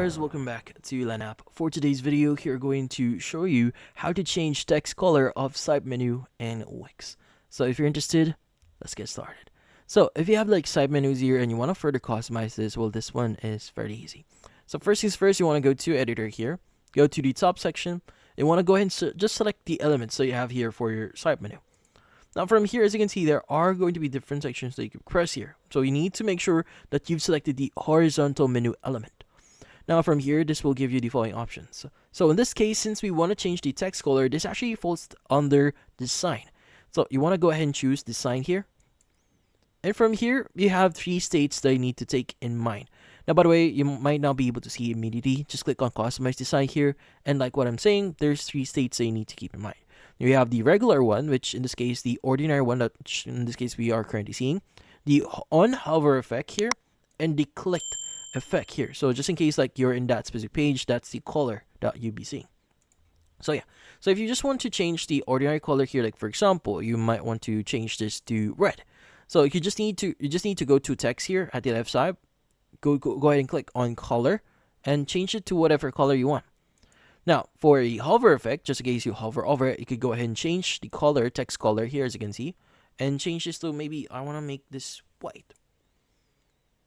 guys, welcome back to LANapp. For today's video, here we're going to show you how to change text color of side menu in WIX. So if you're interested, let's get started. So if you have like side menus here and you want to further customize this, well, this one is very easy. So first things first, you want to go to editor here, go to the top section. You want to go ahead and just select the elements that you have here for your side menu. Now from here, as you can see, there are going to be different sections that you can press here. So you need to make sure that you've selected the horizontal menu element. Now from here, this will give you the following options. So in this case, since we want to change the text color, this actually falls under design. So you want to go ahead and choose design here. And from here, you have 3 states that you need to take in mind. Now, by the way, you might not be able to see immediately. Just click on customize design here. And like what I'm saying, there's 3 states that you need to keep in mind. You have the regular one, which in this case, the ordinary one that in this case we are currently seeing, the on hover effect here, and the clicked effect here. So just in case like you're in that specific page, that's the color that you'll be seeing. So yeah, so if you just want to change the ordinary color here, like for example, you might want to change this to red. So you just need to go to text here at the left side, go ahead and click on color, and change it to whatever color you want. Now, for a hover effect, just in case you hover over it, you could go ahead and change the color, text color here, as you can see, and change this to maybe I want to make this white.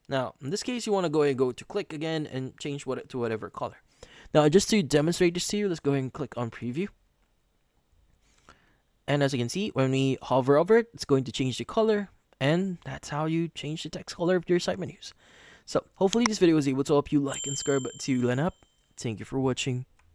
Now, in this case, you want to go ahead and go to click again and change to whatever color. Now, just to demonstrate this to you, let's go ahead and click on preview. And as you can see, when we hover over it, it's going to change the color, and that's how you change the text color of your side menus. So, hopefully this video was able to help you like and subscribe to LANapp. Thank you for watching.